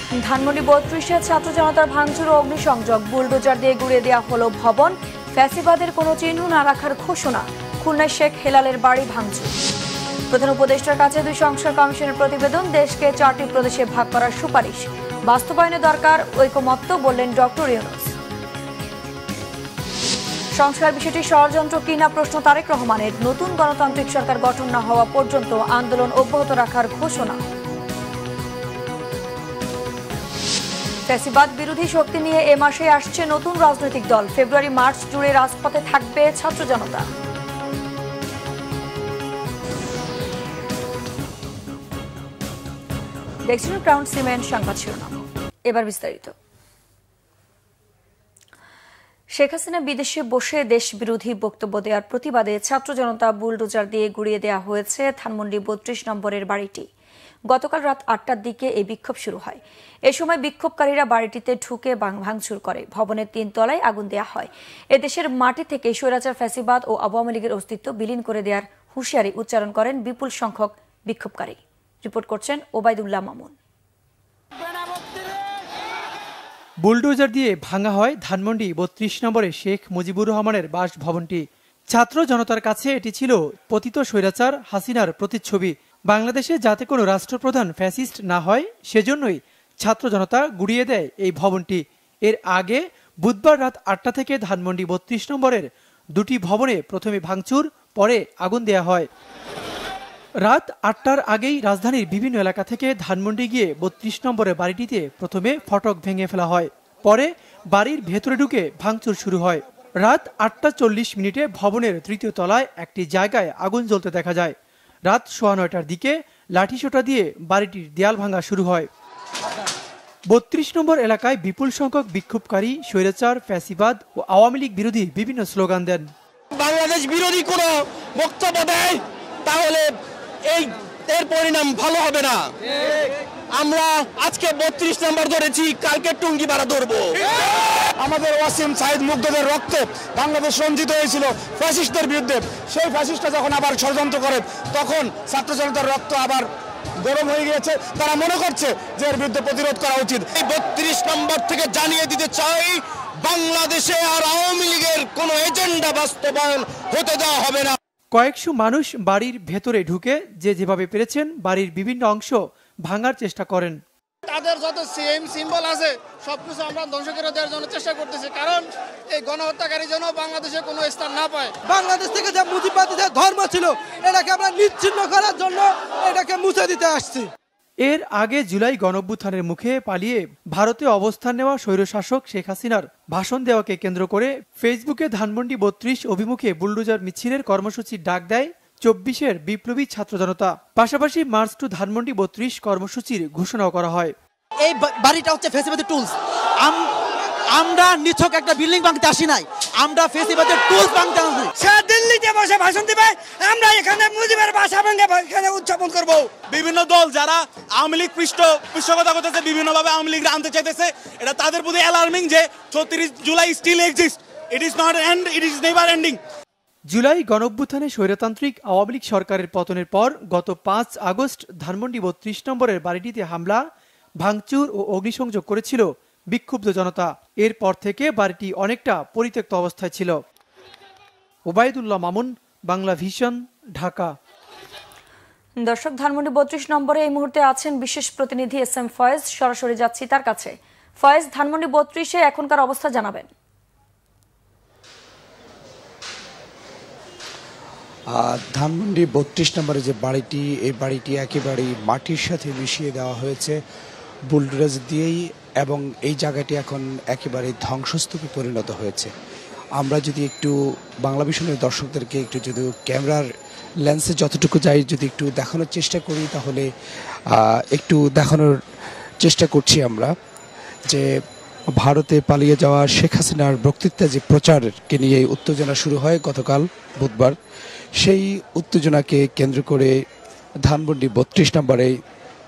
ধানমন্ডি ৩২-এ ছাত্র জনতার ভাঙচুর ও অগ্নিসংযোগ, বুলডোজার দিয়ে গুড়িয়ে দেওয়া হলো ভবন। ফ্যাসিবাদের কোনো চিহ্ন না রাখার ঘোষণা। খুলনায় শেখ হেলালের বাড়ি ভাঙচুর। প্রধান উপদেষ্টার কাছে ২ সংস্কার কমিশনের প্রতিবেদন, দেশকে 4টি প্রদেশে ভাগ করার সুপারিশ। বাস্তবায়নে দরকার ঐকমত্য, বললেন ডক্টর ইউনূস। সংস্কার বিষয়টি ষড়যন্ত্র কিনা প্রশ্ন তারেক রহমানের। নতুন গণতান্ত্রিক সরকার গঠন না হওয়া পর্যন্ত আন্দোলন অব্যাহত রাখার ঘোষণা। ফ্যাসিবাদ বিরোধী শক্তি নিয়ে এ মাসে আসছে নতুন রাজনৈতিক দল। ফেব্রুয়ারি-মার্চ জুড়ে রাজপথে থাকবে ছাত্র জনতা। দেখছেন ক্রাউন সিমেন্ট সংবাদ শিরোনাম। এবার বিস্তারিত। শেখ হাসিনা বিদেশে বসে দেশ বিরোধী বক্তব্য দেওয়ার প্রতিবাদে ছাত্র জনতা বুলডোজার দিয়ে গুড়িয়ে দেওয়া হয়েছে ধানমন্ডি ৩২ নম্বরের বাড়িটি। গতকাল রাত ৮টার দিকে এই বিক্ষোভ শুরু হয়। এ সময় বিক্ষোভকারীরা বাড়িটিতে ঢুকে ভাঙচুর করে। ভবনের ৩ তলায় আগুন দেওয়া হয়। এদেশের মাটি থেকে স্বৈরাচার ফ্যাসিবাদ ও আওয়ামী লীগের অস্তিত্ব বিলীন করে দেওয়ার হুঁশিয়ারি উচ্চারণ করেন বিপুল সংখ্যক বিক্ষোভকারী। রিপোর্ট করছেন ওবায়দুল্লাহ মামুন। বুলডোজার দিয়ে ভাঙা হয় ধানমন্ডি ৩২ নম্বরে শেখ মুজিবুর রহমানের বাসভবনটি। ছাত্র জনতার কাছে এটি ছিল পতিত স্বৈরাচার হাসিনার প্রতিচ্ছবি। বাংলাদেশে যাতে কোনো রাষ্ট্রপ্রধান ফ্যাসিস্ট না হয় সেজন্যই ছাত্র জনতা গুড়িয়ে দেয় এই ভবনটি। এর আগে বুধবার রাত ৮টা থেকে ধানমন্ডি ৩২ নম্বরের 2টি ভবনে প্রথমে ভাঙচুর, পরে আগুন দেয়া হয়। রাত ৮টার আগেই রাজধানীর বিভিন্ন এলাকা থেকে ধানমন্ডি গিয়ে ৩২ নম্বরের বাড়িটিতে প্রথমে ফটক ভেঙে ফেলা হয়। পরে বাড়ির ভেতরে ঢুকে ভাঙচুর শুরু হয়। রাত ৮টা ৪০ ভবনের 3য় তলায় একটি জায়গায় আগুন জ্বলতে দেখা যায়। রাত ৯:১টার দিকে লাঠিসোঁটা দিয়ে বাড়িটির দেয়াল ভাঙা শুরু হয়। ৩২ নম্বর এলাকায় বিপুল সংখ্যক বিক্ষোভকারী স্বৈরাচার, ফ্যাসিবাদ ও আওয়ামী লীগ বিরোধী বিভিন্ন স্লোগান দেন। বাংলাদেশ বিরোধী কোনো বক্তব্য দেয় তাহলে এর পরিণাম ভালো হবে না। আমরা আজকে ৩২ নম্বর ধরেছি, কালকে টুঙ্গি পাড়া ধরবো। আমাদের ওয়াসিম সাইদ মুগ্ধদের রক্তে বাংলাদেশ রঞ্জিত হয়েছিল ফ্যাসিস্টদের বিরুদ্ধে। সেই ফ্যাসিস্টরা যখন আবার ষড়যন্ত্র করে, তখন ছাত্র জনতার রক্ত আবার গরম হয়ে গিয়েছে। তারা মনে করছে যে এর বিরুদ্ধে প্রতিরোধ করা উচিত। এই ৩২ নম্বর থেকে জানিয়ে দিতে চাই, বাংলাদেশে আর আওয়ামী লীগের কোনো এজেন্ডা বাস্তবায়ন হতে দেওয়া হবে না। কয়েকশো মানুষ বাড়ির ভেতরে ঢুকে যে যেভাবে পেরেছেন বাড়ির বিভিন্ন অংশ ভাঙার চেষ্টা করেন। তাদের যত সিম্বল আছে সবকিছু আমরা ধ্বংস করে দেওয়ার জন্য চেষ্টা করতেছি, কারণ এই গণহত্যাকারী যেন বাংলাদেশে কোনো স্থান না পায়। বাংলাদেশ থেকে যে মুজিববাদীদের ধর্ম ছিল এটাকে আমরা নিচ্ছিন্ন করার জন্য এটাকে মুছে দিতে আসছি। এর আগে জুলাই গণঅভ্যুত্থানের মুখে পালিয়ে ভারতে অবস্থান নেওয়া স্বৈরশাসক শেখ হাসিনার ভাষণ দেওয়াকে কেন্দ্র করে ফেসবুকে ধানমন্ডি ৩২ অভিমুখে বুলডোজার মিছিলের কর্মসূচির ডাক দেয় ২৪-এর বিপ্লবী ছাত্র জনতা। পাশাপাশি মার্চ টু ধানমন্ডি ৩২ কর্মসূচির ঘোষণাও করা হয়। এই বাড়িটা হচ্ছে ফ্যাসিবাদের টুলস। আমরা নিছক একটা বিল্ডিং ভাঙতে আসি নাই, আমরা ফ্যাসিবাদের টুলস ভাঙতে আসি। সে দিল্লিতে বসে ভাষণ দিবে, আমরা এখানে মুজিবের ভাষা ভেঙে এখানে উদযাপন করব। বিভিন্ন দল যারা আওয়ামী লীগ পৃষ্ঠপোষকতা করতেছে, বিভিন্নভাবে আওয়ামী লীগ আনতে চাইতেছে, এটা তাদের প্রতি অ্যালার্মিং যে ৩৬ July still exist. It is not end, it is never ending. July গণঅভ্যুত্থানে স্বৈরতান্ত্রিক আওয়ামী লীগ সরকারের পতনের পর গত ৫ আগস্ট ধানমন্ডি ৩২ নম্বরের বাড়িটিতে হামলা, ভাঙচুর ও অগ্নিসংযোগ করেছিল বিক্ষুব্ধ জনতা। এরপর থেকে বাড়িটি অনেকটা পরিত্যক্ত অবস্থায় ছিল। ওবায়দুল্লাহ মামুন, বাংলা ভিশন, ঢাকা। দর্শক, ধানমন্ডি ৩২ নম্বরে এই মুহূর্তে আছেন বিশেষ প্রতিনিধি SM ফয়েজ। সরাসরি যাচ্ছি তার কাছে। ফয়েজ, ধানমন্ডি ৩২-এ এখনকার অবস্থা জানাবেন। ধানমন্ডি ৩২ নম্বরে যে বাড়িটি, এই বাড়িটি একেবারেই মাটির সাথে মিশিয়ে দেওয়া হয়েছে বুলডোজার দিয়েই, এবং এই জায়গাটি এখন একেবারে ধ্বংসস্তূপে পরিণত হয়েছে। আমরা যদি একটু বাংলা ভিশনের দর্শকদেরকে একটু যদি ক্যামেরার লেন্সে যতটুকু যাই যদি একটু দেখানোর চেষ্টা করি, তাহলে একটু দেখানোর চেষ্টা করছি আমরা যে ভারতে পালিয়ে যাওয়া শেখ হাসিনার বক্তৃতা যে প্রচারকে নিয়ে উত্তেজনা শুরু হয় গতকাল বুধবার, সেই উত্তেজনাকে কেন্দ্র করে ধানমন্ডি ৩২ নম্বরে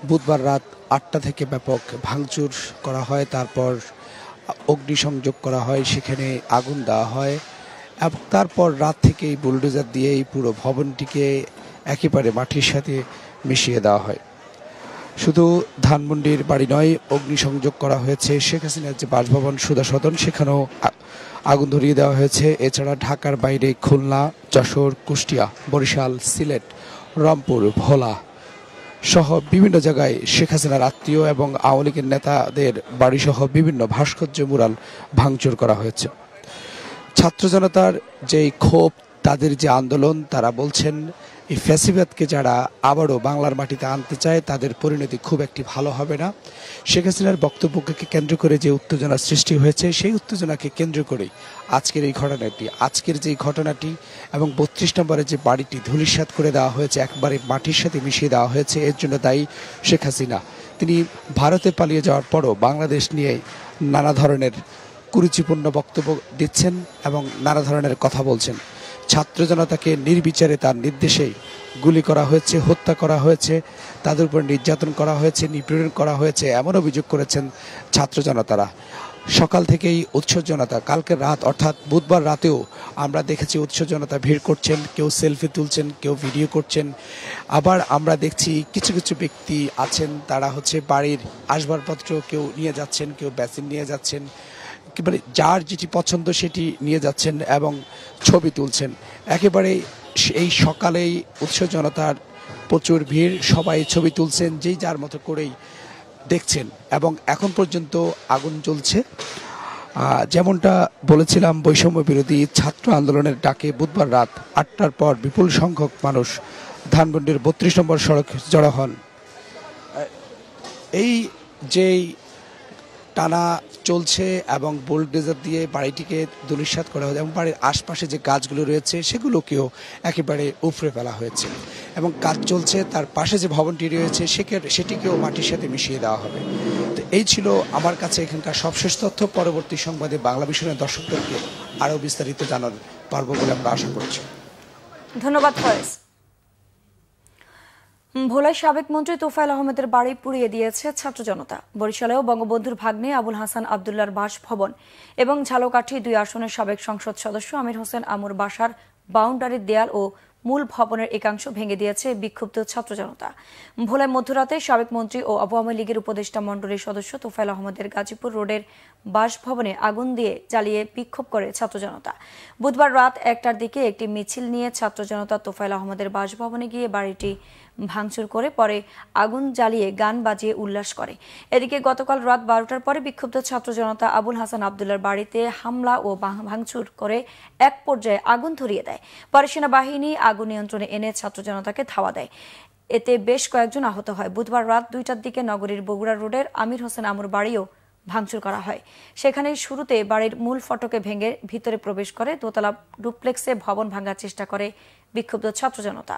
বুধবার রাত ৮টা থেকে ব্যাপক ভাঙচুর করা হয়। তারপর অগ্নিসংযোগ করা হয়, সেখানে আগুন দেওয়া হয়, এবং তারপর রাত থেকেই বুলডোজার দিয়ে এই পুরো ভবনটিকে একেবারে মাটির সাথে মিশিয়ে দেওয়া হয়। শুধু ধানমন্ডির বাড়ি নয়, অগ্নিসংযোগ করা হয়েছে শেখ হাসিনার যে বাসভবন সুধা সদন, সেখানেও আগুন ধরিয়ে দেওয়া হয়েছে। এছাড়া ঢাকার বাইরে খুলনা, যশোর, কুষ্টিয়া, বরিশাল, সিলেট, রংপুর, ভোলা সহ বিভিন্ন জায়গায় শেখ হাসিনার আত্মীয় এবং আওয়ামী লীগের নেতাদের বাড়িসহ বিভিন্ন ভাস্কর্য মুরাল ভাঙচুর করা হয়েছে। ছাত্র জনতার যে ক্ষোভ, তাদের যে আন্দোলন, তারা বলছেন এই ফ্যাসিবাদকে যারা আবারও বাংলার মাটিতে আনতে চায় তাদের পরিণতি খুব একটি ভালো হবে না। শেখ হাসিনার বক্তব্যকে কেন্দ্র করে যে উত্তেজনা সৃষ্টি হয়েছে, সেই উত্তেজনাকে কেন্দ্র করেই আজকের এই ঘটনাটি, এবং 32 নম্বরের যে বাড়িটি ধূলিসাৎ করে দেওয়া হয়েছে, একবারে মাটির সাথে মিশিয়ে দেওয়া হয়েছে, এর জন্য দায়ী শেখ হাসিনা। তিনি ভারতে পালিয়ে যাওয়ার পরও বাংলাদেশ নিয়ে নানা ধরনের কুরুচিপূর্ণ বক্তব্য দিচ্ছেন এবং নানা ধরনের কথা বলছেন। ছাত্র জনতাকে নির্বিচারে তার নির্দেশেই গুলি করা হয়েছে, হত্যা করা হয়েছে, তাদের উপর নির্যাতন করা হয়েছে, নিপীড়ন করা হয়েছে, এমন অভিযোগ করেছেন ছাত্র জনতারা। সকাল থেকেই উৎসব জনতা, কালকের রাত অর্থাৎ বুধবার রাতেও আমরা দেখেছি উৎসব জনতা ভিড় করছেন, কেউ সেলফি তুলছেন, কেউ ভিডিও করছেন। আবার আমরা দেখছি কিছু কিছু ব্যক্তি আছেন, তারা বাড়ির আসবাবপত্র কেউ নিয়ে যাচ্ছেন, কেউ বেসিন নিয়ে যাচ্ছেন, একেবারে যার যেটি পছন্দ সেটি নিয়ে যাচ্ছেন এবং ছবি তুলছেন। একেবারে এই সকালেই উৎসব জনতার প্রচুর ভিড়, সবাই ছবি তুলছেন, যেই যার মতো করেই দেখছেন এবং এখন পর্যন্ত আগুন জ্বলছে। যেমনটা বলেছিলাম, বৈষম্য বিরোধী ছাত্র আন্দোলনের ডাকে বুধবার রাত 8টার পর বিপুল সংখ্যক মানুষ ধানমন্ডির 32 নম্বর সড়ক জড়ো হন। এই যেই টানা চলছে এবং বুলডোজার দিয়ে বাড়িটিকে ধূলিসাৎ করা হয়েছে এবং বাড়ির আশপাশে যে গাছগুলো রয়েছে সেগুলোকেও একেবারে উপড়ে ফেলা হয়েছে এবং কাজ চলছে। তার পাশে যে ভবনটি রয়েছে সেটিকেও মাটির সাথে মিশিয়ে দেওয়া হবে। তো এই ছিল আমার কাছে এখানকার সবশেষ তথ্য। পরবর্তী সংবাদে বাংলা ভিশনের দর্শকদেরকে আরও বিস্তারিত জানাতে পারবো বলে আমরা আশা করছি। ধন্যবাদ ফয়েজ। ভোলায় সাবেক মন্ত্রী তোফায়েল আহমেদের বাড়ি পুড়িয়ে দিয়েছে ছাত্র জনতা। বরিশালেও বঙ্গবন্ধুর ভাগ্নে আবুল হাসান আবদুল্লাহর বাসভবন এবং ঝালকাঠি 2 আসনের সাবেক সংসদ সদস্য আমির হোসেন আমুর বাসার বাউন্ডারির দেয়াল ও মূল ভবনের একাংশ ভেঙে দিয়েছে বিক্ষুব্ধ ছাত্র জনতা। ভোলায় মধ্যরাতে সাবেক মন্ত্রী ও আওয়ামী লীগের উপদেষ্টা মণ্ডলীর সদস্য তোফায়েল আহমেদের গাজীপুর রোডের বাসভবনে আগুন দিয়ে জ্বালিয়ে বিক্ষোভ করে ছাত্র জনতা। বুধবার রাত 1টার দিকে একটি মিছিল নিয়ে ছাত্র জনতা তোফায়েল আহমেদের বাসভবনে গিয়ে বাড়িটি ভাঙচুর করে পরে আগুন জ্বালিয়ে গান বাজিয়ে উল্লাস করে। এদিকে গতকাল রাত 12টার পরে বিক্ষুব্ধ ছাত্র জনতা আবুল হাসান আবদুল্লাহর বাড়িতে হামলা ও ভাঙচুর করে এক পর্যায়ে আগুন ধরিয়ে দেয়। পরে সেনাবাহিনী আগুন নিয়ন্ত্রণে এনে ছাত্র জনতাকে ধাওয়া দেয়। এতে বেশ কয়েকজন আহত হয়। বুধবার রাত 2টার দিকে নগরীর বগুড়া রোডের আমির হোসেন আমুর বাড়িও ভাঙচুর করা হয়। সেখানে শুরুতে বাড়ির মূল ফটকে ভেঙে ভিতরে প্রবেশ করে দোতলা ডুপ্লেক্সে ভবন ভাঙার চেষ্টা করে বিক্ষুব্ধ ছাত্র জনতা।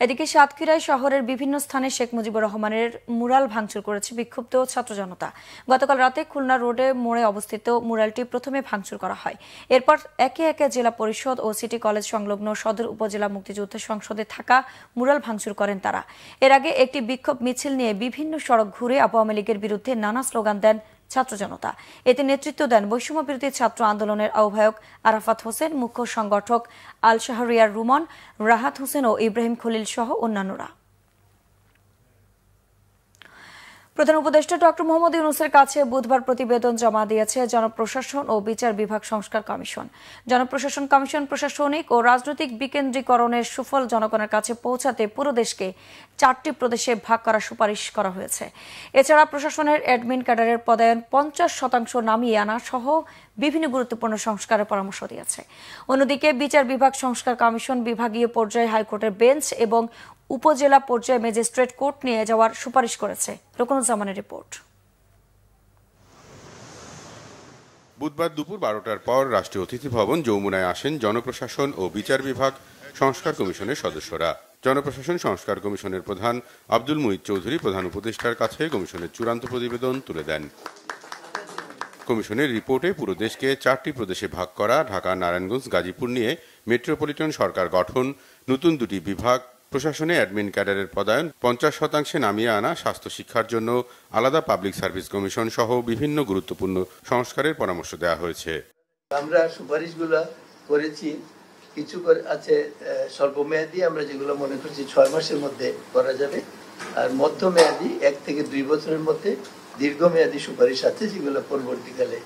এদিকে সাতক্ষীরায় শহরের বিভিন্ন স্থানে শেখ মুজিবুর রহমানের মুরাল ভাঙচুর করেছে বিক্ষুব্ধ ছাত্র জনতা। গতকাল রাতে খুলনা রোডে মোড়ে অবস্থিত মুরালটি প্রথমে ভাঙচুর করা হয়। এরপর একে একে জেলা পরিষদ ও সিটি কলেজ সংলগ্ন সদর উপজেলা মুক্তিযুদ্ধ সংসদে থাকা মুরাল ভাঙচুর করেন তারা। এর আগে একটি বিক্ষোভ মিছিল নিয়ে বিভিন্ন সড়ক ঘুরে আওয়ামী লীগের বিরুদ্ধে নানা স্লোগান দেন ছাত্র জনতা। এতে নেতৃত্ব দেন বৈষম্য বিরোধী ছাত্র আন্দোলনের আহ্বায়ক আরাফাত হোসেন, মুখ্য সংগঠক আল শাহরিয়ার রুমন, রাহাত হোসেন ও ইব্রাহিম খলিল সহ অন্যান্যরা। প্রধান উপদেষ্টা ডক্টর মোহাম্মদ ইউনূসের কাছে বুধবার প্রতিবেদন জমা দিয়েছে জনপ্রশাসন ও বিচার বিভাগ সংস্কার কমিশন। জনপ্রশাসন কমিশন প্রশাসনিক ও রাজনৈতিক বিকেন্দ্রীকরণের সুফল জনগণের কাছে পৌঁছাতে পুরো দেশকে 4টি প্রদেশে ভাগ করার সুপারিশ করা হয়েছে। এছাড়া প্রশাসনের অ্যাডমিন ক্যাডারের পদায়ন 50% নামিয়ে আনা সহ বিভিন্ন গুরুত্বপূর্ণ সংস্কারের পরামর্শ দিয়েছে। অন্যদিকে বিচার বিভাগ সংস্কার কমিশন বিভাগীয় পর্যায়ে হাইকোর্টের বেঞ্চ এবং উপজেলা পর্যায়ে ম্যাজিস্ট্রেট কোর্ট নিয়ে যাওয়ার সুপারিশ করেছে। রুকনুজ্জামানের রিপোর্ট। বুধবার দুপুর 12টার পর রাষ্ট্রীয় অতিথি ভবন যমুনায় আসেন জনপ্রশাসন ও বিচার বিভাগ সংস্কার কমিশনের সদস্যরা। জনপ্রশাসন সংস্কার কমিশনের প্রধান আব্দুল মুঈদ চৌধুরী প্রধান উপদেষ্টার কাছে কমিশনের চূড়ান্ত প্রতিবেদন তুলে দেন। কমিশনের রিপোর্টে পুরো দেশকে 4টি প্রদেশে ভাগ করা, ঢাকা, নারায়ণগঞ্জ, গাজীপুর নিয়ে মেট্রোপলিটন সরকার গঠন, নতুন 2টি বিভাগ, প্রশাসনে অ্যাডমিন ক্যাডারের পদায়ন 50% নামিয়ে আনা, স্বাস্থ্য শিক্ষার জন্য আলাদা পাবলিক সার্ভিস কমিশন সহ বিভিন্ন গুরুত্বপূর্ণ সংস্কারের পরামর্শ দেওয়া হয়েছে। আমরা সুপারিশগুলো করেছি কিছু আছে স্বল্পমেয়াদী, আমরা যেগুলো মনে করছি 6 মাসের মধ্যে করা যাবে, আর মধ্যমেয়াদী 1 থেকে 2 বছরের মধ্যে দীর্ঘমেয়াদী সুপারিশ আছে যেগুলো পরবর্তীকালে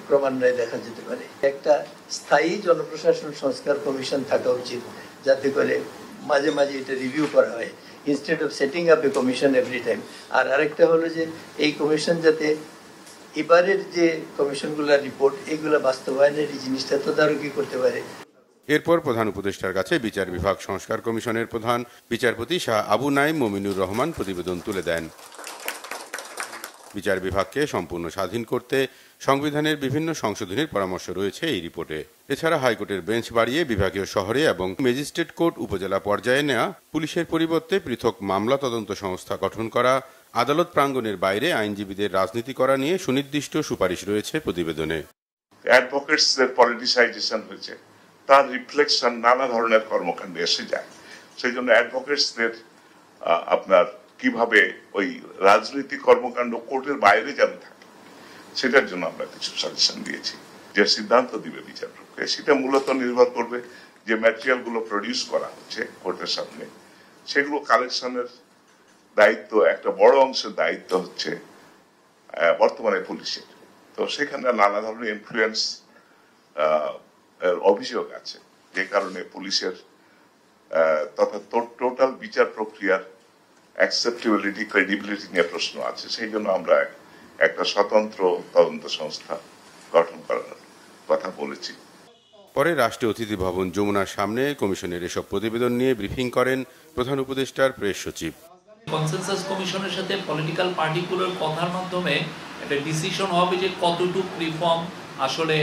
ক্রমান্বয়ে দেখা যেতে পারে। একটা স্থায়ী জনপ্রশাসন সংস্কার কমিশন থাকা উচিত, যাতে করে মাঝে মাঝে এটা রিভিউ করা হয়, instead of setting up a commission every time. আর আরেকটা হলো যে এই কমিশন যাতে এবারের যে কমিশনগুলোর রিপোর্ট এগুলো বাস্তবায়নের এই জিনিসটা তদারকি করতে পারে। এরপর প্রধান উপদেষ্টার কাছে বিচার বিভাগ সংস্কার কমিশনের প্রধান বিচারপতি শাহ আবু নাইম মমিনুর রহমান প্রতিবেদন তুলে দেন। বিচার বিভাগকে সম্পূর্ণ স্বাধীন করতে সংবিধানের বিভিন্ন সংশোধনীর পরামর্শ রয়েছে এই রিপোর্টে। এছাড়া হাইকোর্টের বেঞ্চ বাড়িয়ে বিভাগীয় শহরে এবং ম্যাজিস্ট্রেট কোর্ট উপজেলা পর্যায়ে নেওয়া, পুলিশের পরিবর্তে পৃথক মামলা তদন্ত সংস্থা গঠন করা, আদালত প্রাঙ্গণের বাইরে আইনজীবীদের রাজনীতি করা নিয়ে সুনির্দিষ্ট সুপারিশ রয়েছে প্রতিবেদনে। অ্যাডভোকেটসদের পলিটিসাইজেশন হয়েছে, তার রিফ্লেকশন নানা ধরনের কর্মকাণ্ডে এসে যায়। সেই জন্য অ্যাডভোকেটসদের আপনার কিভাবে ওই রাজনৈতিক কর্মকাণ্ড কোর্টের বাইরে যেন থাকে, সেটার জন্য আমরা কিছু সাজেশন দিয়েছি। যে সিদ্ধান্ত দিবে বিচার প্রক্রিয়া, সেটা মূলত নির্ভর করবে যে ম্যাটেরিয়াল গুলো প্রডিউস করা হচ্ছে কোর্টের সামনে, সেগুলো কালেকশনের দায়িত্ব, একটা বড় অংশের দায়িত্ব হচ্ছে বর্তমানে পুলিশের। তো সেখানে নানা ধরনের ইনফ্লুয়েন্স অভিযোগ আছে, যে কারণে পুলিশের তথা টোটাল বিচার প্রক্রিয়ার অ্যাকসেপ্টেবিলিটি, ক্রেডিবিলিটি নিয়ে প্রশ্ন আছে। সেই জন্য আমরা একটা স্বতন্ত্র তদন্ত সংস্থা গঠন করার কথা বলেছি। পরে রাষ্ট্রীয় অতিথি ভবন যমুনার সামনে কমিশনের এসব প্রতিবেদন নিয়ে ব্রিফিং করেন প্রধান উপদেষ্টার প্রেস সচিব। কনসেনসাস কমিশনের সাথে পলিটিক্যাল পার্টিগুলোর কথার মাধ্যমে একটা ডিসিশন হবে যে কতটুকু রিফর্ম আসলে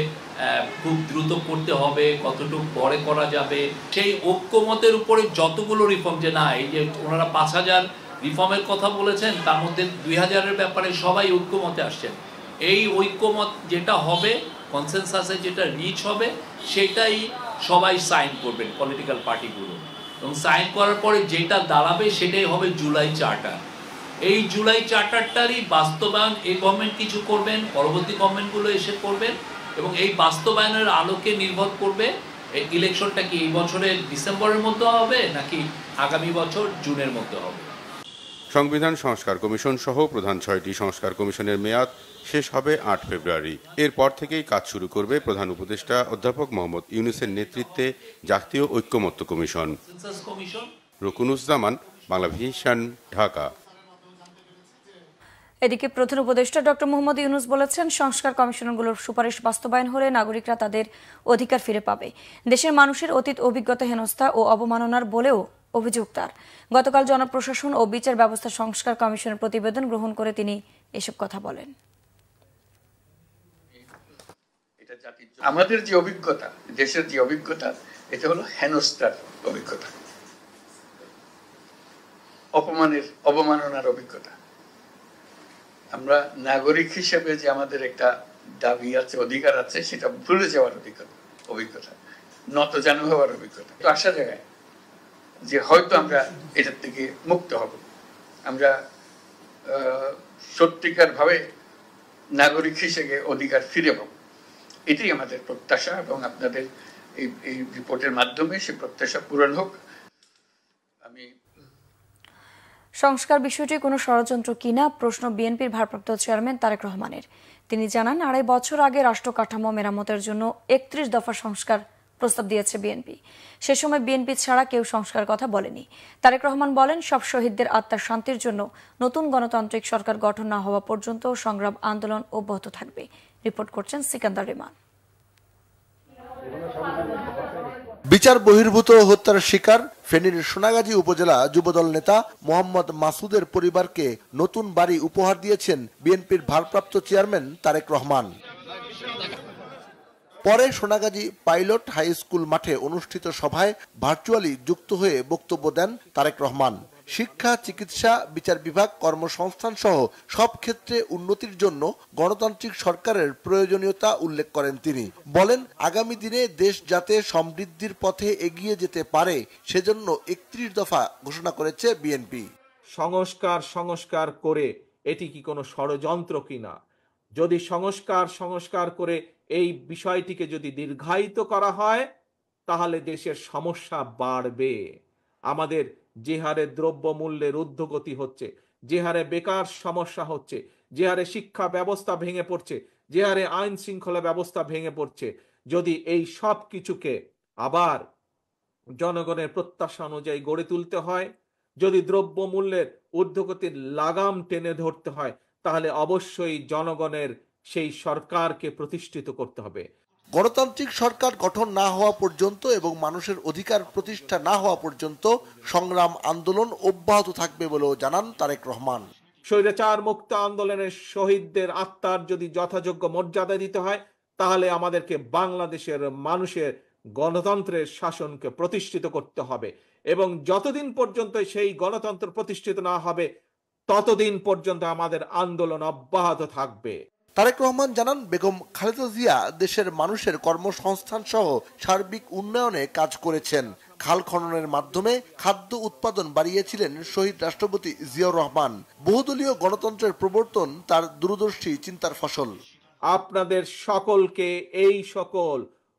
খুব দ্রুত করতে হবে, কতটুকু পরে করা যাবে। সেই ঐক্যমতের উপরে যতগুলো রিফর্ম, যে না এই যে ওনারা 5000 রিফর্মের কথা বলেছেন, তার মধ্যে 2000-এর ব্যাপারে সবাই ঐক্যমতে আসছেন। এই ঐক্যমত যেটা হবে, কনসেনসাসে যেটা রিচ হবে, সেটাই সবাই সাইন করবেন পলিটিক্যাল পার্টিগুলো, এবং সাইন করার পরে যেটা দাঁড়াবে সেটাই হবে জুলাই চার্টার। এই জুলাই চার্টারটারই বাস্তবায়ন এই গভর্নমেন্ট কিছু করবেন, পরবর্তী গভর্নমেন্টগুলো এসে করবেন, এবং এই বাস্তবায়নের আলোকে নির্ভর করবে এই ইলেকশনটা কি এই বছরের ডিসেম্বরের মধ্যে হবে নাকি আগামী বছর জুনের মধ্যে হবে। সংবিধান সংস্কার কমিশন সহ প্রধান 6টি সংস্কার কমিশনের মেয়াদ শেষ হবে 8 ফেব্রুয়ারি। এরপর থেকেই কাজ শুরু করবে প্রধান উপদেষ্টা অধ্যাপক মোহাম্মদ ইউনূসের নেতৃত্বে জাতীয় ঐক্যমত্য কমিশন। রুকুনুজ্জামান, বাংলাভিশন, ঢাকা। এদিকে প্রধান উপদেষ্টা ডক্টর মোহাম্মদ ইউনূস বলেছেন, সংস্কার কমিশনগুলোর সুপারিশ বাস্তবায়ন হলে নাগরিকরা তাদের অধিকার ফিরে পাবে। দেশের মানুষের অতীত অভিজ্ঞতা হেনস্থা ও অবমাননার বলেও অভিযোগ তার। গতকাল জনপ্রশাসন ও বিচার ব্যবস্থা সংস্কার কমিশনের প্রতিবেদন গ্রহণ করে তিনি এসব কথা বলেন। আমাদের যে অভিজ্ঞতা, দেশের যে অভিজ্ঞতা, এটা হলো হেনস্থার অভিজ্ঞতা, অবমাননার অভিজ্ঞতা। আমরা নাগরিক হিসেবে যে আমাদের একটা দাবি আছে, অধিকার আছে, সেটা ভুলে যাওয়ার অভিজ্ঞতা, নতজানু হওয়ার অভিজ্ঞতা। তো আশা জায়গায় যে হয়তো আমরা এটার থেকে মুক্ত হব, আমরা সত্যিকার ভাবে নাগরিক হিসেবে অধিকার ফিরে পাব, এটাই আমাদের প্রত্যাশা। এবং আপনাদের এই রিপোর্টের মাধ্যমে সে প্রত্যাশা পূরণ হোক। সংস্কার বিষয়টি কোনো ষড়যন্ত্র কিনা প্রশ্ন বিএনপির ভারপ্রাপ্ত চেয়ারম্যান তারেক রহমানের। তিনি জানান, 2.5 বছর আগে রাষ্ট্র কাঠামো মেরামতের জন্য 31 দফা সংস্কার প্রস্তাব দিয়েছে বিএনপি। সে সময় বিএনপি ছাড়া কেউ সংস্কার কথা বলেনি। তারেক রহমান বলেন, সব শহীদদের আত্মার শান্তির জন্য নতুন গণতান্ত্রিক সরকার গঠন না হওয়া পর্যন্ত সংগ্রাম আন্দোলন অব্যাহত থাকবে। রিপোর্ট করছেন সিকান্দার রিমান। বিচার বহির্ভূত হত্যার শিকার ফেনীর সোনাগাজী উপজেলা যুবদল নেতা মোহাম্মদ মাসুদের পরিবারকে নতুন বাড়ি উপহার দিয়েছেন বিএনপির ভারপ্রাপ্ত চেয়ারম্যান তারেক রহমান। পরে সোনাগাজী পাইলট হাই স্কুল মাঠে অনুষ্ঠিত সভায় ভার্চুয়ালি যুক্ত হয়ে বক্তব্য দেন তারেক রহমান। শিক্ষা, চিকিৎসা, বিচার বিভাগ, কর্মসংস্থান সহ সব ক্ষেত্রে উন্নতির জন্য গণতান্ত্রিক সরকারের প্রয়োজনীয়তা উল্লেখ করেন তিনি। বলেন, আগামী দিনে দেশ যাতে সমৃদ্ধির পথে এগিয়ে যেতে পারে সেজন্য 31 দফা ঘোষণা করেছে বিএনপি। সংস্কার করে এটি কি কোনো ষড়যন্ত্র কিনা? যদি সংস্কার করে এই বিষয়টিকে যদি দীর্ঘায়িত করা হয়, তাহলে দেশের সমস্যা বাড়বে। আমাদের যে হারে দ্রব্যমূল্যের ঊর্ধ্বগতি হচ্ছে, যে হারে বেকার সমস্যা হচ্ছে, যে হারে শিক্ষা ব্যবস্থা ভেঙে পড়ছে, যে হারে আইন শৃঙ্খলা ব্যবস্থা ভেঙে পড়ছে, যদি এই সব কিছুকে আবার জনগণের প্রত্যাশা অনুযায়ী গড়ে তুলতে হয়, যদি দ্রব্যমূল্যের ঊর্ধ্বগতির লাগাম টেনে ধরতে হয়, তাহলে অবশ্যই জনগণের সেই সরকারকে প্রতিষ্ঠিত করতে হবে। গণতান্ত্রিক সরকার গঠন না হওয়া পর্যন্ত এবং মানুষের অধিকার প্রতিষ্ঠা না হওয়া পর্যন্ত সংগ্রাম আন্দোলন অব্যাহত থাকবে বলেও জানান তারেক রহমান। স্বৈরাচার মুক্ত আন্দোলনের শহীদদের আত্মার যদি যথাযোগ্য মর্যাদা দিতে হয়, তাহলে আমাদেরকে বাংলাদেশের মানুষের গণতন্ত্রের শাসনকে প্রতিষ্ঠিত করতে হবে, এবং যতদিন পর্যন্ত সেই গণতন্ত্র প্রতিষ্ঠিত না হবে ততদিন পর্যন্ত আমাদের আন্দোলন অব্যাহত থাকবে। তারেক রহমান জানান, বেগম খালেদা জিয়া দেশের মানুষের কর্মসংস্থান সহ সার্বিক উন্নয়নে কাজ করেছেন। খাল খননের মাধ্যমে খাদ্য উৎপাদন বাড়িয়েছিলেন শহীদ রাষ্ট্রপতি জিয়াউর রহমান। বহুদলীয় গণতন্ত্রের প্রবর্তন তার দূরদর্শী চিন্তার ফসল। আপনাদের সকলকে, এই সকল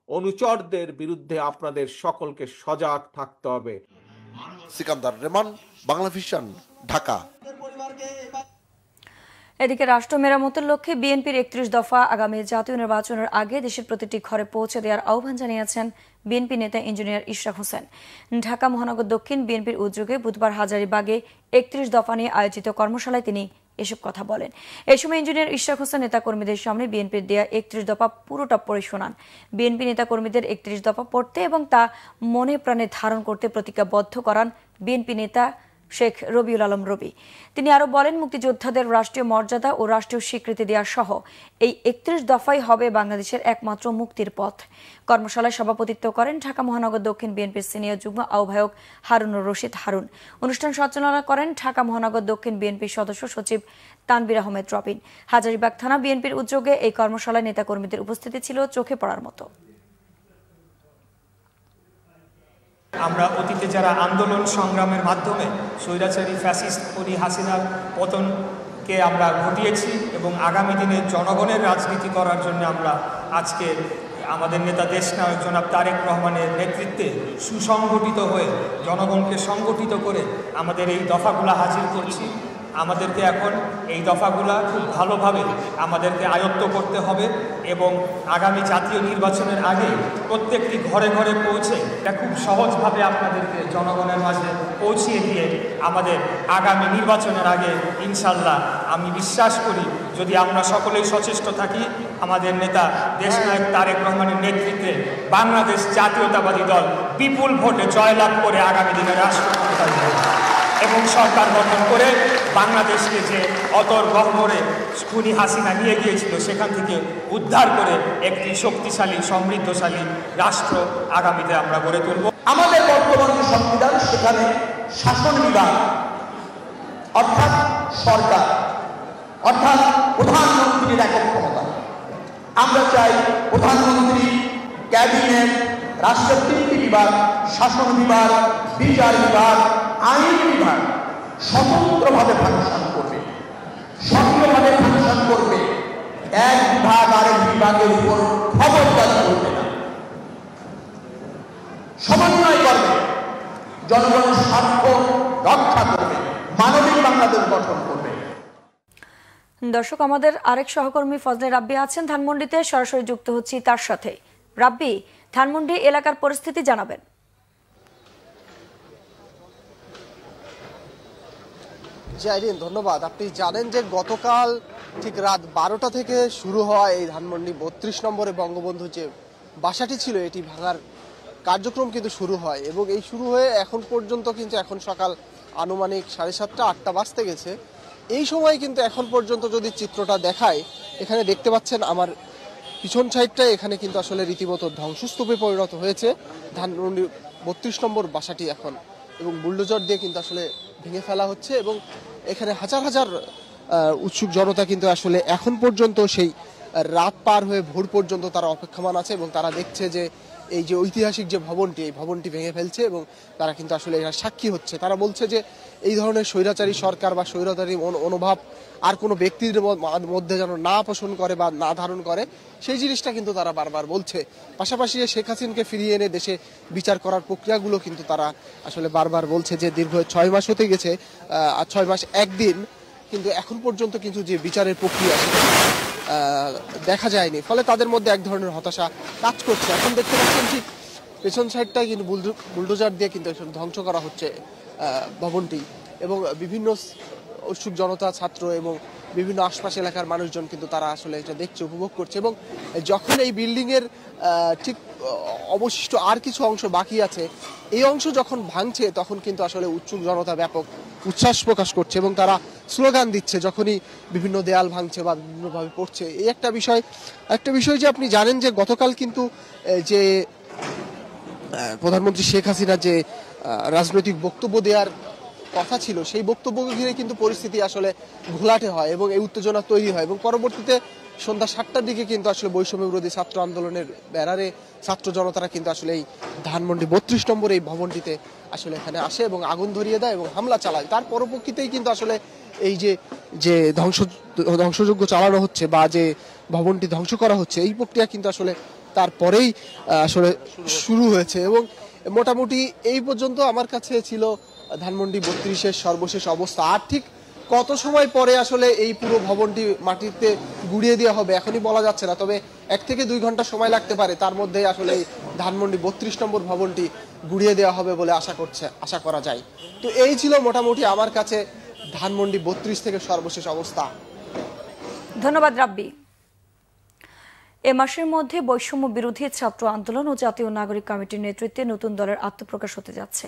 অনুচরদের বিরুদ্ধে আপনাদের সকলকে সজাগ থাকতে হবে। সিকান্দার রেমান, বাংলা ভিশন, ঢাকা। এদিকে রাষ্ট্র মেরামতের লক্ষ্যে বিএনপির 31 দফা আগামী জাতীয় নির্বাচনের আগে দেশের প্রতিটি ঘরে পৌঁছে দেওয়ার আহ্বান জানিয়েছেন বিএনপি নেতা ইঞ্জিনিয়ার ইশরাক হোসেন। ঢাকা মহানগর দক্ষিণ বিএনপির উদ্যোগে বুধবার হাজারীবাগে 31 দফা নিয়ে আয়োজিত কর্মশালায় তিনি এসব কথা বলেন। এই সময় ইঞ্জিনিয়ার ইশরাক হোসেন নেতাকর্মীদের সামনে বিএনপির দেয়া 31 দফা পুরোটা পড়ে শোনান। বিএনপি নেতাকর্মীদের 31 দফা পড়তে এবং তা মনে প্রাণে ধারণ করতে প্রতিজ্ঞাবদ্ধ করান বিএনপি নেতা শেখ রবিউল আলম রবি। তিনি আরো বলেন, মুক্তিযোদ্ধাদের রাষ্ট্রীয় মর্যাদা ও রাষ্ট্রীয় স্বীকৃতি দেওয়া সহ এই 31 দফাই হবে বাংলাদেশের একমাত্র মুক্তির পথ। কর্মশালায় সভাপতিত্ব করেন ঢাকা মহানগর দক্ষিণ বিএনপির সিনিয়র যুগ্ম আহ্বায়ক হারুনুর রশিদ হারুন। অনুষ্ঠান সঞ্চালনা করেন ঢাকা মহানগর দক্ষিণ বিএনপির সদস্য সচিব তানবির আহমেদ রবিন। হাজারীবাগ থানা বিএনপির উদ্যোগে এই কর্মশালায় নেতাকর্মীদের উপস্থিতি ছিল চোখে পড়ার মতো। আমরা অতীতে যারা আন্দোলন সংগ্রামের মাধ্যমে স্বৈরাচারী ফ্যাসিস্ট হাসিনার পতনকে আমরা ঘটিয়েছি এবং আগামী দিনে জনগণের রাজনীতি করার জন্য আমরা আজকে আমাদের নেতা দেশনায়ক জনাব তারেক রহমানের নেতৃত্বে সুসংগঠিত হয়ে জনগণকে সংগঠিত করে আমাদের এই দফাগুলা হাজির করছি। আমাদেরকে এখন এই দফাগুলা খুব ভালোভাবে আমাদেরকে আয়ত্ত করতে হবে এবং আগামী জাতীয় নির্বাচনের আগে প্রত্যেকটি ঘরে ঘরে পৌঁছে এটা খুব সহজভাবে আপনাদেরকে জনগণের মাঝে পৌঁছিয়ে দিয়ে আমাদের আগামী নির্বাচনের আগে ইনশাল্লাহ আমি বিশ্বাস করি, যদি আমরা সকলেই সচেষ্ট থাকি, আমাদের নেতা দেশনায়ক তারেক রহমানের নেতৃত্বে বাংলাদেশ জাতীয়তাবাদী দল বিপুল ভোটে জয়লাভ করে আগামী দিনে রাষ্ট্র ক্ষমতায় এবং সরকার গঠন করে বাংলাদেশকে যে অতর গহ্বরে খুনি হাসিনা নিয়ে গিয়েছিল সেখান থেকে উদ্ধার করে একটি শক্তিশালী সমৃদ্ধশালী রাষ্ট্র আগামীতে আমরা গড়ে তুলব। আমাদের বর্তমান যে সংবিধান সেখানে শাসন বিভাগ অর্থাৎ সরকার অর্থাৎ প্রধানমন্ত্রীর একক ক্ষমতা। আমরা চাই প্রধানমন্ত্রী, ক্যাবিনেট, রাষ্ট্রের 3টি বিভাগ, শাসন বিভাগ, বিচার বিভাগ, আইন বিভাগ স্বতন্ত্রভাবে ফাংশন করবে, সক্রিয়ভাবে ফাংশন করবে। এক বিভাগ আরেক বিভাগের উপর খবরদারি করবে না, সমন্বয় করবে, জনগণের স্বার্থ রক্ষা করবে, মানবিক বাংলাদেশ গঠন করবে। দর্শক, আমাদের আরেক সহকর্মী ফজলে রাব্বি আছেন ধানমন্ডিতে, সরাসরি যুক্ত হচ্ছি তার সাথে। রাব্বি, ধানমন্ডি এলাকার পরিস্থিতি জানাবেন। জাইরিন, ধন্যবাদ। আপনি জানেন যে গতকাল ঠিক রাত 12টা থেকে শুরু হওয়া এই ধানমন্ডি 32 নম্বরে বঙ্গবন্ধু যে বাসাটি ছিল এটি ভাঙার কার্যক্রম কিন্তু শুরু হয় এবং এই শুরু হয়ে এখন পর্যন্ত কিন্তু এখন সকাল আনুমানিক 7:30 8টা বাজতে গেছে। এই সময় কিন্তু এখন পর্যন্ত যদি চিত্রটা দেখায়, এখানে দেখতে পাচ্ছেন আমার পিছন সাইডটায় এখানে কিন্তু আসলে রীতিমতো ধ্বংসস্তূপে পরিণত হয়েছে ধানমন্ডি 32 নম্বর বাসাটি এখন, এবং বুলডোজার দিয়ে কিন্তু আসলে ভেঙে ফেলা হচ্ছে এবং এখানে হাজার হাজার উৎসুক জনতা কিন্তু আসলে এখন পর্যন্ত সেই রাত পার হয়ে ভোর পর্যন্ত তারা অপেক্ষমান আছে এবং তারা দেখছে যে এই যে ঐতিহাসিক যে ভবনটি, এই ভবনটি ভেঙে ফেলছে এবং তারা কিন্তু আসলে এরা সাক্ষী হচ্ছে। তারা বলছে যে এই ধরনের স্বৈরাচারী সরকার বা স্বৈরাচারী মনোভাব আর কোনো ব্যক্তির মধ্যে যেন না পোষণ করে বা না ধারণ করে, সেই জিনিসটা কিন্তু তারা বারবার বলছে। পাশাপাশি শেখ হাসিনাকে ফিরিয়ে এনে দেশে বিচার করার প্রক্রিয়াগুলো কিন্তু তারা আসলে বারবার বলছে যে দীর্ঘ 6 মাস হতে গেছে, আর 6 মাস একদিন, কিন্তু এখন পর্যন্ত কিন্তু যে বিচারের প্রক্রিয়া দেখা যায়নি। ফলে তাদের মধ্যে এক ধরনের হতাশা কাজ করছে। এখন দেখতে পাচ্ছেন ঠিক পেছন সাইডটাই কিন্তু বুলডোজার দিয়ে কিন্তু ধ্বংস করা হচ্ছে ভবনটি, এবং বিভিন্ন উৎসুক জনতা, ছাত্র এবং বিভিন্ন আশপাশ এলাকার মানুষজন কিন্তু তারা আসলে এটা দেখছে, উপভোগ করছে। এবং যখন এই বিল্ডিংয়ের ঠিক অবশিষ্ট আর কিছু অংশ বাকি আছে, এই অংশ যখন ভাঙছে, তখন কিন্তু আসলে উৎসুক জনতা ব্যাপক উচ্ছ্বাস প্রকাশ করছে এবং তারা স্লোগান দিচ্ছে যখনই বিভিন্ন দেয়াল ভাঙছে বা বিভিন্নভাবে পড়ছে। এই একটা বিষয় যে আপনি জানেন যে গতকাল কিন্তু যে প্রধানমন্ত্রী শেখ হাসিনা যে রাজনৈতিক বক্তব্য দেওয়ার কথা ছিল, সেই বক্তব্যকে ঘিরে কিন্তু পরিস্থিতি আসলে ঘোলাটে হয় এবং এই উত্তেজনা তৈরি হয়। এবং পরবর্তীতে সন্ধ্যা 7টার দিকে কিন্তু আসলে বৈষম্য বিরোধী ছাত্র আন্দোলনের ব্যানারে ছাত্র জনতারা কিন্তু আসলে এই ধানমন্ডি 32 নম্বর এই ভবনটিতে আসলে এখানে আসে এবং আগুন ধরিয়ে দেয় এবং হামলা চালায়। তার পরবর্তীতেই কিন্তু আসলে এই যে ধ্বংসযজ্ঞ চালানো হচ্ছে বা যে ভবনটি ধ্বংস করা হচ্ছে, এই প্রক্রিয়া কিন্তু আসলে তারপরেই আসলে শুরু হয়েছে। এবং মোটামুটি এই পর্যন্ত আমার কাছে ছিল ধানমন্ডি 32-এর সর্বশেষ অবস্থা। আর ঠিক কত সময় পরে আসলে এই পুরো ভবনটি মাটিতে গুড়িয়ে দেওয়া হবে এখনই বলা যাচ্ছে না, তবে 1 থেকে 2 ঘন্টা সময় লাগতে পারে। তার মধ্যে আসলে এই ধানমন্ডি 32 নম্বর ভবনটি গুড়িয়ে দেওয়া হবে বলে আশা করা যায়। তো এই ছিল মোটামুটি আমার কাছে ধানমন্ডি 32 থেকে সর্বশেষ অবস্থা। ধন্যবাদ রাব্বি। এ মাসের মধ্যে বৈষম্য বিরোধী ছাত্র আন্দোলন ও জাতীয় নাগরিক কমিটির নেতৃত্বে নতুন দলের আত্মপ্রকাশ হতে যাচ্ছে।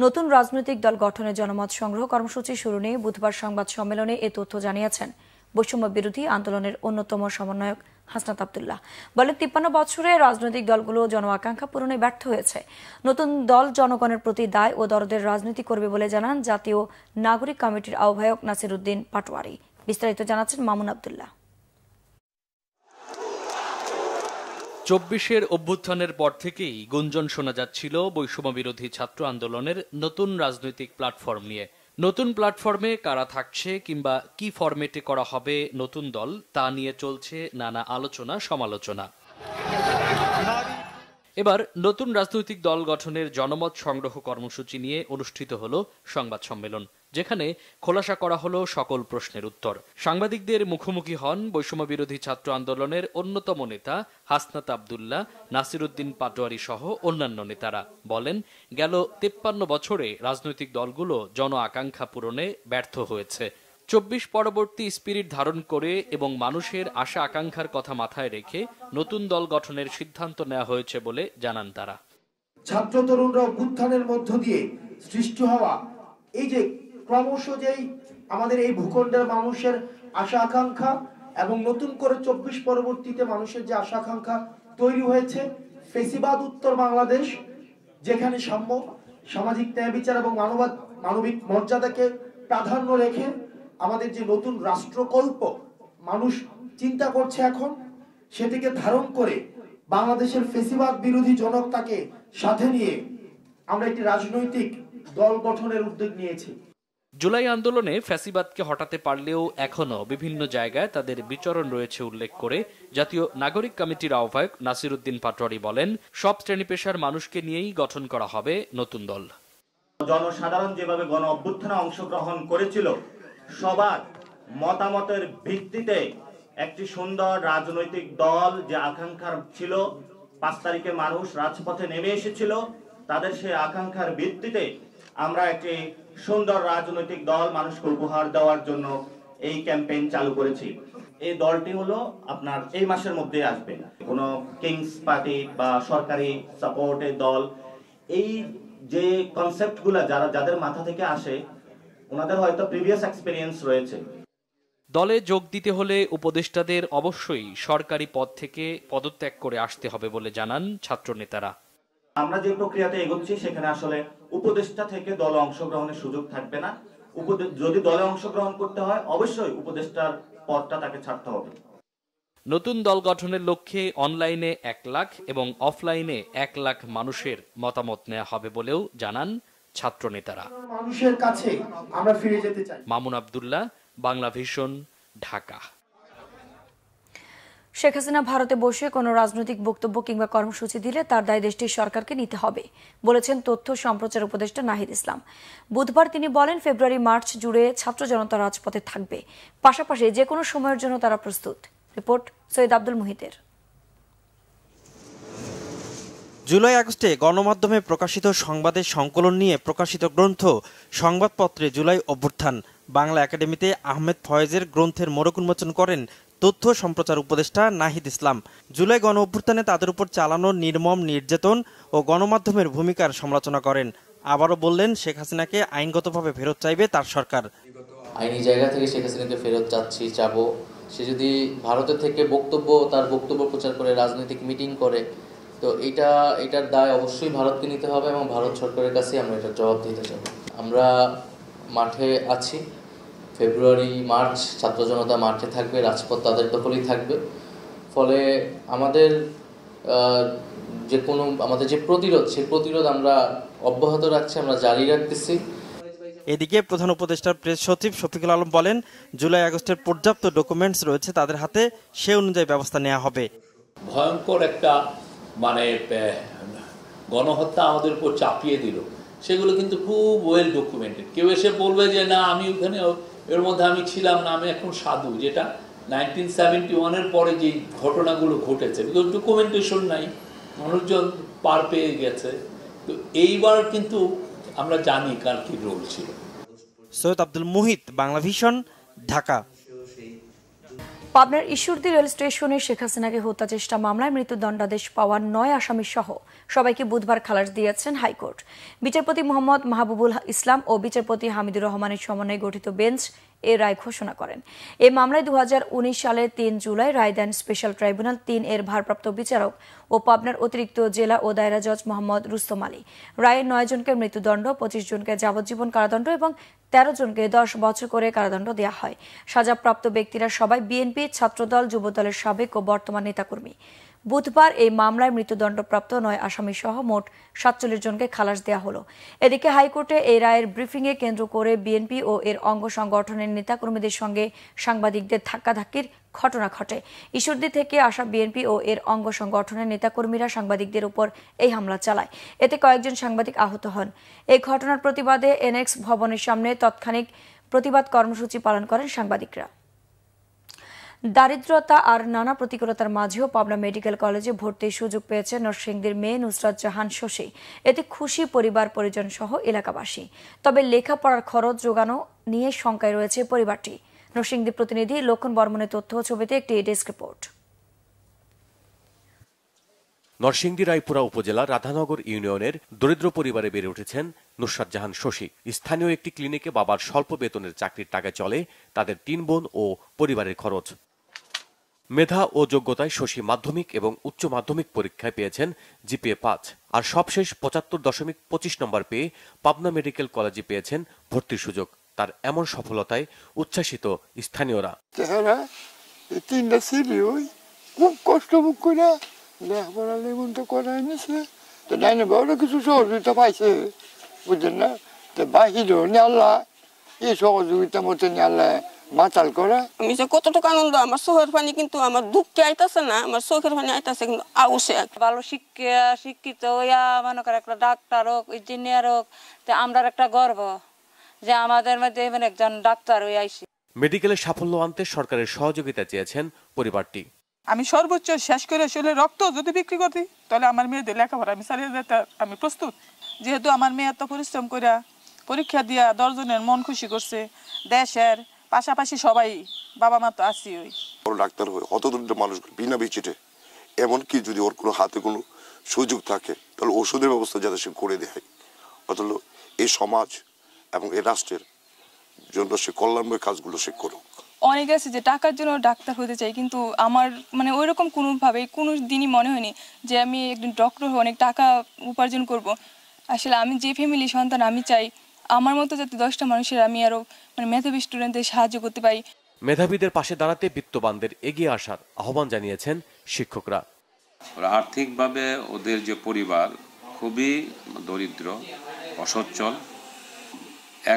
নতুন রাজনৈতিক দল গঠনের জনমত সংগ্রহ কর্মসূচি শুরু নিয়ে বুধবার সংবাদ সম্মেলনে এ তথ্য জানিয়েছেন বৈষম্য বিরোধী আন্দোলনের অন্যতম সমন্বয়ক হাসনাত আব্দুল্লাহ। বলেন 53 বছরে রাজনৈতিক দলগুলো জন আকাঙ্ক্ষা পূরণে ব্যর্থ হয়েছে। নতুন দল জনগণের প্রতি দায় ও দরদের রাজনীতি করবে বলে জানান জাতীয় নাগরিক কমিটির আহ্বায়ক নাসিরউদ্দিন পাটোয়ারি। বিস্তারিত জানাচ্ছেন মামুন আব্দুল্লাহ। 24-এর অভ্যুত্থানের পর থেকেই গুঞ্জন শোনা যাচ্ছিল বৈষম্য বিরোধী ছাত্র আন্দোলনের নতুন রাজনৈতিক প্ল্যাটফর্ম নিয়ে। নতুন প্ল্যাটফর্মে কারা থাকছে কিংবা কি ফরম্যাটে করা হবে নতুন দল, তা নিয়ে চলছে নানা আলোচনা সমালোচনা। এবার নতুন রাজনৈতিক দল গঠনের জনমত সংগ্রহ কর্মসূচি নিয়ে অনুষ্ঠিত হলো সংবাদ সম্মেলন, যেখানে খোলাসা করা হলো সকল প্রশ্নের উত্তর। সাংবাদিকদের মুখোমুখি হন বৈষম্য বিরোধী ছাত্র আন্দোলনের অন্যতম নেতা হাসনাত আব্দুল্লাহ, নাসিরউদ্দিন পাটোয়ারি সহ অন্যান্য নেতারা। বলেন, গেল 53 বছরে রাজনৈতিক দলগুলো জন আকাঙ্ক্ষা পূরণে ব্যর্থ হয়েছে। 24 পরবর্তী স্পিরিট ধারণ করে এবং মানুষের আশা আকাঙ্ক্ষার কথা মাথায় রেখে নতুন দল গঠনের সিদ্ধান্ত নেওয়া হয়েছে বলে জানান তারা। ছাত্র তরুণরা অভ্যুত্থানের মধ্য দিয়ে সৃষ্টি হওয়া এই যে ক্রমশ যেই আমাদের এই ভূখণ্ডের মানুষের আশা আকাঙ্ক্ষা এবং নতুন করে 24 পরবর্তীতে মানুষের যে আশা আকাঙ্ক্ষা তৈরি হয়েছে, ফেসিবাদ উত্তর বাংলাদেশ, যেখানে সাম্য, সামাজিক ন্যায় বিচার এবং মানবিক মর্যাদাকে প্রাধান্য রেখে আমাদের যে নতুন রাষ্ট্রকল্প মানুষ চিন্তা করছে এখন, সেটিকে ধারণ করে বাংলাদেশের ফেসিবাদ বিরোধী জনতাকে সাথে নিয়ে আমরা একটি রাজনৈতিক দল গঠনের উদ্যোগ নিয়েছি। জুলাই আন্দোলনে ফ্যাসিবাদকে হটাতে পারলেও এখনো বিভিন্ন জায়গায় তাদের বিচরণ রয়েছে উল্লেখ করে জাতীয় নাগরিক কমিটির আহ্বায়ক নাসিরউদ্দিন পাটোয়ারি বলেন, সব শ্রেণী পেশার মানুষকে নিয়েই গঠন করা হবে নতুন দল। জনসাধারণ যেভাবে গণ অভ্যুত্থানে অংশগ্রহণ করেছিল, সবার মতামতের ভিত্তিতে একটি সুন্দর রাজনৈতিক দল যে আকাঙ্ক্ষার ছিল, 5 তারিখে মানুষ রাজপথে নেমে এসেছিল, তাদের সেই আকাঙ্ক্ষার ভিত্তিতে আমরা একটি সুন্দর রাজনৈতিক দল মানুষকে উপহার দেওয়ার জন্য এই ক্যাম্পেইন চালু করেছি। এই দলটি হলো আপনার এই মাসের মধ্যে আসবে। কোনো কিংস পার্টি বা সরকারি সাপোর্টের দল, এই যে কনসেপ্টগুলো যাদের মাথা থেকে আসে, ওনাদের হয়তো প্রিভিয়াস এক্সপেরিয়েন্স রয়েছে। দলে যোগ দিতে হলে উপদেষ্টাদের অবশ্যই সরকারি পদ থেকে পদত্যাগ করে আসতে হবে বলে জানান ছাত্র নেতারা। আমরা যে প্রক্রিয়াতে এগোচ্ছি সেখানে আসলে উপদেষ্টা থেকে দলে অংশগ্রহণের সুযোগ থাকবে না। যদি দলে অংশগ্রহণ করতে হয়, অবশ্যই উপদেষ্টার পদটা তাকে ছাড়তে হবে। নতুন দল গঠনের লক্ষ্যে অনলাইনে 1 লাখ এবং অফলাইনে 1 লাখ মানুষের মতামত নেওয়া হবে বলেও জানান ছাত্র নেতারা। মানুষের কাছে আমরা ফিরে যেতে চাই। মামুন আব্দুল্লাহ, বাংলা ভিশন, ঢাকা। শেখ হাসিনা ভারতে বসে কোনো রাজনৈতিক বক্তব্য কিংবা কর্মসূচি দিলে তার দায় দেশটির সরকারকে নিতে হবে বলেছেন তথ্য সম্প্রচার উপদেষ্টা নাহিদ ইসলাম। বুধবার তিনি বলেন, ফেব্রুয়ারি-মার্চ জুড়ে ছাত্র জনতা রাজপথে থাকবে, পাশাপাশি যে কোনো সময়ের জন্য তারা প্রস্তুত। রিপোর্ট সৈয়দ আব্দুল মুহিতের। জুলাই-আগস্টে গণমাধ্যমে প্রকাশিত সংবাদের সংকলন নিয়ে প্রকাশিত গ্রন্থ সংবাদপত্রে জুলাই অভ্যুত্থান বাংলা একাডেমিতে আহমেদ ফয়েজের গ্রন্থের মোড়ক উন্মোচন করেন তথ্য সম্প্রচার উপদেষ্টা নাহিদ ইসলাম। জুলাই গণ অভ্যুত্থানে তাদের উপর চালানো নির্মম নির্যাতন ও গণমাধ্যমের ভূমিকার সমালোচনা করেন। আবারও বললেন, শেখ হাসিনাকে আইনগতভাবে ফেরত চাইবে তার সরকার। আইনি জায়গা থেকে শেখ হাসিনাকে ফেরত চাবো। সে যদি ভারতের থেকে তার বক্তব্য প্রচার করে রাজনৈতিক মিটিং করে, তো এটার দায় অবশ্যই ভারতকে নিতে হবে এবং ভারত সরকারের কাছে আমরা এটার জবাব দিতে চাই। আমরা মাঠে আছি, ফেব্রুয়ারি-মার্চ ছাত্র জনতা মাঠে থাকবে, রাজপথ তাদের দখলেই থাকবে। ফলে আমাদের যে প্রতিরোধ, সেই প্রতিরোধ আমরা অব্যাহত রাখছি, আমরা জারি রাখতেছি। এদিকে প্রধান উপদেষ্টার প্রেস সচিব শফিকুল আলম বলেন, জুলাই-আগস্টের পর্যাপ্ত ডকুমেন্টস রয়েছে তাদের হাতে, সে অনুযায়ী ব্যবস্থা নেওয়া হবে। ভয়ঙ্কর একটা গণহত্যা আমাদের উপর চাপিয়ে দিল, সেগুলো কিন্তু খুব ওয়েল ডকুমেন্টেড। কেউ এসে বলবে যে না আমি ওখানে এর মধ্যে আমি ছিলাম না, আমি এখন সাধু, যেটা 1971-এর পরে যে ঘটনাগুলো ঘটেছে ডকুমেন্টেশন নাই, মানুষজন পার পেয়ে গেছে। তো এইবার কিন্তু আমরা জানি কার কি রোল ছিল। সৈয়দ আব্দুল মুহিত, বাংলা ভিশন, ঢাকা। পাবনার ঈশ্বরদী রেল স্টেশনে শেখ হাসিনাকে হত্যা চেষ্টা মামলায় মৃত্যুদণ্ডাদেশ পাওয়া 9 আসামি সহ সবাইকে বুধবার খালাস দিয়েছেন হাইকোর্ট। বিচারপতি মোহাম্মদ মাহবুবুল ইসলাম ও বিচারপতি হামিদুর রহমানের সমন্বয়ে গঠিত বেঞ্চ এ রায় ঘোষণা করেন। এই মামলায় 2019 সালের 3 জুলাই রায় দেন স্পেশাল ট্রাইব্যুনাল 3 এর ভারপ্রাপ্ত বিচারক ও পাবনার অতিরিক্ত জেলা ও দায়রা জজ মোহাম্মদ রুস্তম আলী। রায়ে 9 জনকে মৃত্যুদণ্ড, 25 জনকে যাবজ্জীবন কারাদণ্ড এবং 13 জনকে 10 বছর করে কারাদণ্ড দেওয়া হয়। সাজাপ্রাপ্ত ব্যক্তিরা সবাই বিএনপি, ছাত্রদল, যুবদলের সাবেক ও বর্তমান নেতাকর্মী। বুধবার এই মামলায় মৃত্যুদণ্ডপ্রাপ্ত 9 আসামি সহ মোট 47 জনকে খালাস দেওয়া হলো। এদিকে হাইকোর্টে এই রায়ের ব্রিফিংয়ে কেন্দ্র করে বিএনপি ও এর অঙ্গ সংগঠনের নেতাকর্মীদের সঙ্গে সাংবাদিকদের ধাক্কাধাক্কির ঘটনা ঘটে। ঈশ্বরদী থেকে আসা বিএনপি ও এর অঙ্গ সংগঠনের নেতাকর্মীরা সাংবাদিকদের উপর এই হামলা চালায়। এতে কয়েকজন সাংবাদিক আহত হন। এই ঘটনার প্রতিবাদে এনএক্স ভবনের সামনে তাৎক্ষণিক প্রতিবাদ কর্মসূচি পালন করেন সাংবাদিকরা। দারিদ্রতা আর নানা প্রতিকূলতার মাঝেও পাবনা মেডিকেল কলেজে ভর্তির সুযোগ পেয়েছে নরসিংদীর মেয়ে নুসরাত জাহান শশী। এতে খুশি পরিবার পরিজন সহ এলাকাবাসী। তবে লেখাপড়ার খরচ জোগানো নিয়ে শঙ্কায় রয়েছে পরিবারটি। নরসিংদী প্রতিনিধি লক্ষণ বর্মনের তথ্য ছবিতে একটি ডেস্ক রিপোর্ট। নরসিংদী রায়পুরা উপজেলা রাধানগর ইউনিয়নের দরিদ্র পরিবারে বেড়ে উঠেছেন নুসরাত জাহান শশী। স্থানীয় একটি ক্লিনিকে বাবার স্বল্প বেতনের চাকরির টাকায় চলে তাদের 3 বোন ও পরিবারের খরচ। মেধা ও যোগ্যতায় শশী মাধ্যমিক এবং উচ্চ মাধ্যমিক পরীক্ষায় পেয়েছেন জিপিএ 5 আর সবশেষ 75.25 নম্বর পেয়ে পাবনা মেডিকেল কলেজে পেয়েছেন ভর্তির সুযোগ। তার এমন সফলতায় উচ্ছ্বাসিত স্থানীয়রা। খুব কষ্ট মুখ করে লেখাপড়া লেগুন তো করাই নিছে, তো ডাইনে বাবুরা কিছু সহযোগিতা পাইছে, বুঝলেন না? তো বাহিরও আল্লাহ এই সহযোগিতা মতো আল্লাহ মাতাল করা। আমি যে কতটুকু আনন্দ, আমার চোখের পানি কিন্তু আমার দুঃখে আইতাছে না, আমার চোখের পানি আইতাছে কিন্তু আউসে। ভালো শিক্ষিত হইয়া মনে করে একটা ডাক্তার হোক, ইঞ্জিনিয়ার হোক, আমরা একটা গর্ব যে আমাদের মধ্যে একজন ডাক্তার হয়ে আইসি। মেডিকেলের সাফল্য আনতে সরকারের সহযোগিতা চেয়েছেন পরিবারটি। আমি সর্বোচ্চ শেষ করে আসলে রক্ত যদি বিক্রি করতে তাহলে আমার মেয়েদের লেখাপড়া আমি চালিয়ে যেতে আমি প্রস্তুত। যেহেতু আমার মেয়ে এত পরিশ্রম করে পরীক্ষা দিয়া 10 জনের মন খুশি করছে, দেশের পাশাপাশি সবাই বাবা মা তো আছি। ওই বড় ডাক্তার হয়ে হত দরিদ্র মানুষ বিনা বিচিটে, এমনকি যদি ওর কোনো হাতে কোনো সুযোগ থাকে তাহলে ওষুধের ব্যবস্থা যাতে সে করে দেয়, অথচ এই সমাজ এবং এই রাষ্ট্রের জন্য সে কল্যাণময় কাজগুলো সে করুক। অনেক আছে যে টাকার জন্য ডাক্তার হতে চাই, কিন্তু আমার ওইরকম কোনোভাবে কোনো দিনই মনে হয়নি যে আমি একজন ডক্টর হয়ে অনেক টাকা উপার্জন করব। আসলে আমি যে ফ্যামিলি সন্তান, আমি চাই আমার মতো যাতে 10টা মানুষের আমি আরো মেধাবী স্টুডেন্টদের সাহায্য করতে পারি। মেধাবীদের পাশে দাঁড়াতে বিত্তবানদের এগিয়ে আসার আহ্বান জানিয়েছেন শিক্ষকরা। আর্থিকভাবে ওদের যে পরিবার খুবই দরিদ্র, অসচ্ছল,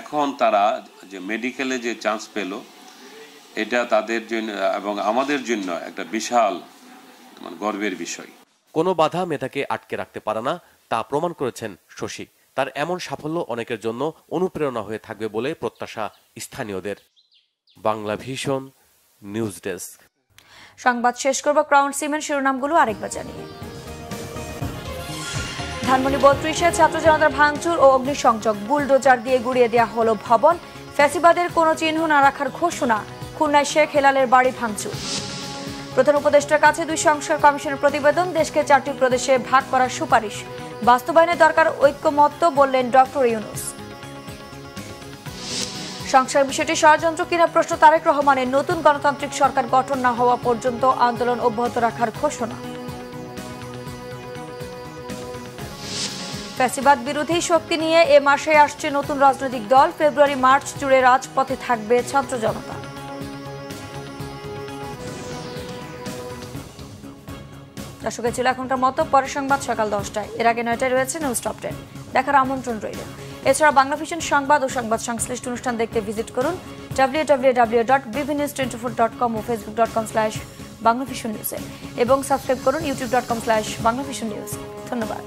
এখন তারা যে মেডিকেলে যে চান্স পেল, এটা তাদের জন্য এবং আমাদের জন্য একটা বিশাল গর্বের বিষয়। কোনো বাধা মেধাকে আটকে রাখতে পারে না, তা প্রমাণ করেছেন শশী। তার এমন সাফল্য অনেকের জন্য অনুপ্রেরণা হয়ে থাকবে বলে প্রত্যাশা স্থানীয়দের। Bangla vision news desk. সংবাদ শেষ করব ক্রাউন সিমেন্ট শিরোনামগুলো আরেকবার জানিয়ে। ধানমন্ডি ৩২-এ ছাত্র জনতার ভাঙচুর ও অগ্নিসংযোগ, বুলডোজার দিয়ে গুড়িয়ে দেওয়া হলো ভবন। ফ্যাসিবাদের কোনো চিহ্ন না রাখার ঘোষণা। খুলনায় শেখ হেলালের বাড়ি ভাঙচুর। প্রধান উপদেষ্টার কাছে ২ সংস্কার কমিশনের প্রতিবেদন, দেশকে ৪টি প্রদেশে ভাগ করার সুপারিশ। বাস্তবায়নের দরকার ঐক্যমত্য বললেন ডক্টর ইউনূস। সংস্কার বিষয়টি ষড়যন্ত্র কিনা প্রশ্ন তারেক রহমানের। নতুন গণতান্ত্রিক সরকার গঠন না হওয়া পর্যন্ত আন্দোলন অব্যাহত রাখার ঘোষণা। ফ্যাসিবাদ বিরোধী শক্তি নিয়ে এ মাসে আসছে নতুন রাজনৈতিক দল। ফেব্রুয়ারি-মার্চ জুড়ে রাজপথে থাকবে ছাত্র জনতা। দর্শকের ছিল এখনকার মতো। পরের সংবাদ সকাল 10টায়, এর আগে 9টায় রয়েছে নিউজ টপ 10। দেখার আমন্ত্রণ রইল। এছাড়া বাংলা ভিশন সংবাদ ও সংবাদ সংশ্লিষ্ট অনুষ্ঠান দেখতে ভিজিট করুন www.bbnews24.com ও facebook.com/banglavisionnews এবং সাবস্ক্রাইব করুন youtube.com/banglavisionnews। ধন্যবাদ।